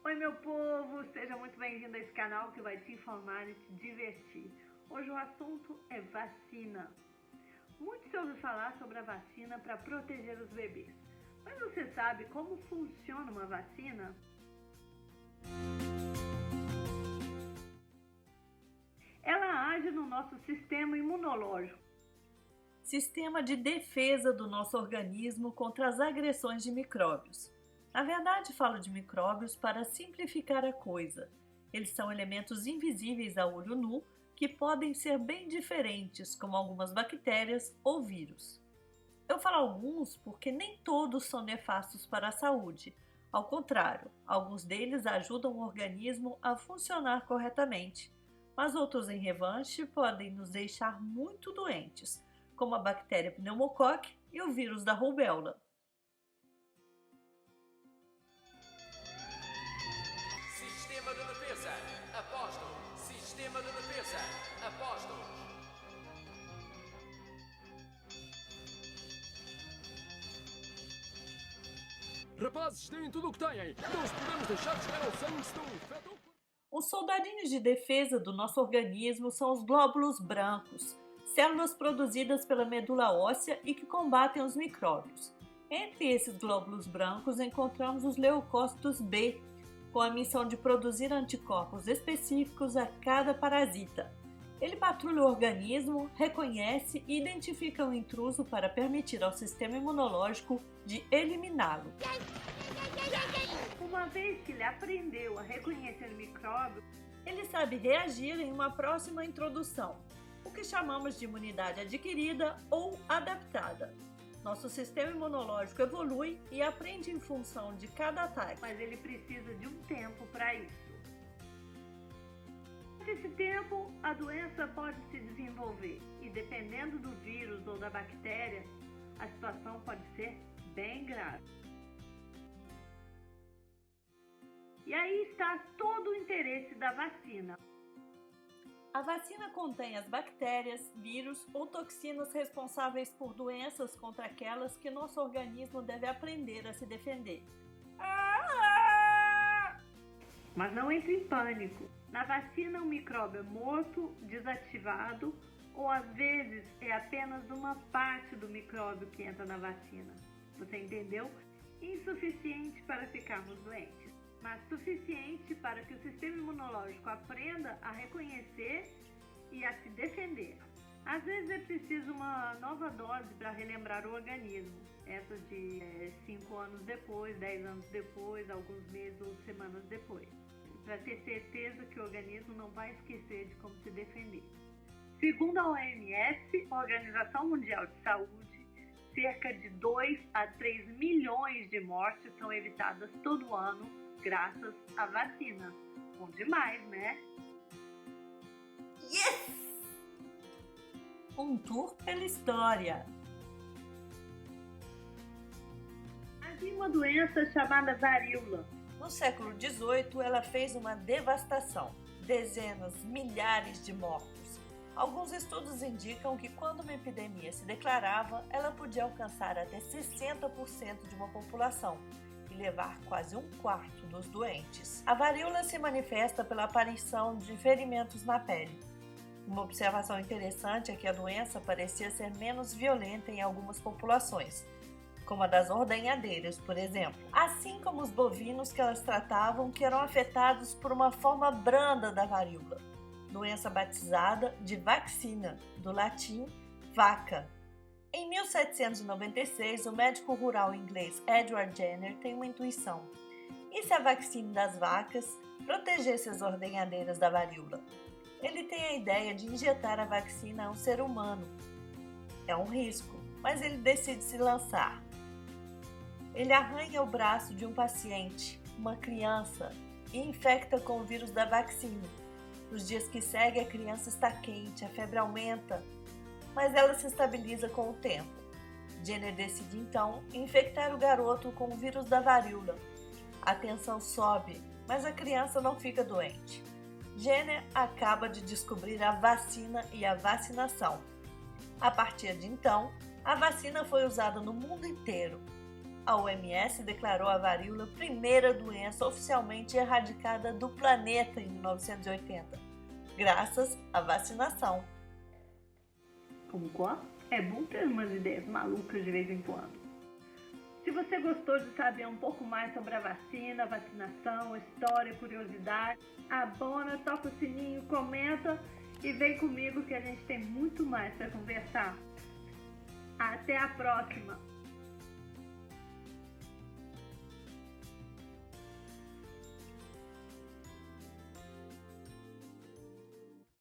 Oi meu povo, seja muito bem-vindo a esse canal que vai te informar e te divertir. Hoje o assunto é vacina. Muito se ouve falar sobre a vacina para proteger os bebês. Mas você sabe como funciona uma vacina? Ela age no nosso sistema imunológico, sistema de defesa do nosso organismo contra as agressões de micróbios. Na verdade, falo de micróbios para simplificar a coisa. Eles são elementos invisíveis a olho nu que podem ser bem diferentes, como algumas bactérias ou vírus. Eu falo alguns porque nem todos são nefastos para a saúde. Ao contrário, alguns deles ajudam o organismo a funcionar corretamente, mas outros, em revanche, podem nos deixar muito doentes, como a bactéria pneumocoque e o vírus da rubéola. Sistema de defesa, aposto. Sistema de defesa, aposto. Rapazes, têm tudo o que têm. Não os podemos deixar chegar ao sangue, senão infectam. Os soldadinhos de defesa do nosso organismo são os glóbulos brancos, células produzidas pela medula óssea e que combatem os micróbios. Entre esses glóbulos brancos encontramos os leucócitos B, com a missão de produzir anticorpos específicos a cada parasita. Ele patrulha o organismo, reconhece e identifica o intruso para permitir ao sistema imunológico de eliminá-lo. uma vez que ele aprendeu a reconhecer micróbios, Ele sabe reagir em uma próxima introdução, o que chamamos de imunidade adquirida ou adaptada. Nosso sistema imunológico evolui e aprende em função de cada ataque. mas ele precisa de um tempo para isso. Nesse tempo, a doença pode se desenvolver e, dependendo do vírus ou da bactéria, a situação pode ser bem grave. E aí está todo o interesse da vacina. A vacina contém as bactérias, vírus ou toxinas responsáveis por doenças contra aquelas que nosso organismo deve aprender a se defender. Mas não entre em pânico. Na vacina, o micróbio é morto, desativado, ou às vezes é apenas uma parte do micróbio que entra na vacina. Você entendeu? Insuficiente para ficarmos doentes, mas suficiente para que o sistema imunológico aprenda a reconhecer e a se defender. Às vezes é preciso uma nova dose para relembrar o organismo, essa de 5 anos depois, 10 anos depois, alguns meses ou semanas depois, para ter certeza que o organismo não vai esquecer de como se defender. Segundo a OMS, a Organização Mundial de Saúde, cerca de 2 a 3 milhões de mortes são evitadas todo ano graças à vacina. Bom demais, né? Yes! Um tour pela história. Havia uma doença chamada varíola. No século XVIII, ela fez uma devastação, dezenas, milhares de mortos. Alguns estudos indicam que quando uma epidemia se declarava, ela podia alcançar até 60% de uma população e levar quase 1/4 dos doentes. A varíola se manifesta pela aparição de ferimentos na pele. Uma observação interessante é que a doença parecia ser menos violenta em algumas populações, como a das ordenhadeiras, por exemplo, assim como os bovinos que elas tratavam, que eram afetados por uma forma branda da varíola, doença batizada de vaccina, do latim vaca. Em 1796, o médico rural inglês Edward Jenner tem uma intuição. E se a vacina das vacas protegesse as ordenhadeiras da varíola? Ele tem a ideia de injetar a vacina a um ser humano. É um risco, mas ele decide se lançar. Ele arranha o braço de um paciente, uma criança, e infecta com o vírus da vacina. Nos dias que seguem, a criança está quente, a febre aumenta, mas ela se estabiliza com o tempo. Jenner decide então infectar o garoto com o vírus da varíola. A tensão sobe, mas a criança não fica doente. Jenner acaba de descobrir a vacina e a vacinação. A partir de então, a vacina foi usada no mundo inteiro. a OMS declarou a varíola primeira doença oficialmente erradicada do planeta em 1980, graças à vacinação. Concordo? É bom ter umas ideias malucas de vez em quando. Se você gostou de saber um pouco mais sobre a vacina, vacinação, história, curiosidade, abona, toca o sininho, comenta e vem comigo que a gente tem muito mais para conversar. Até a próxima!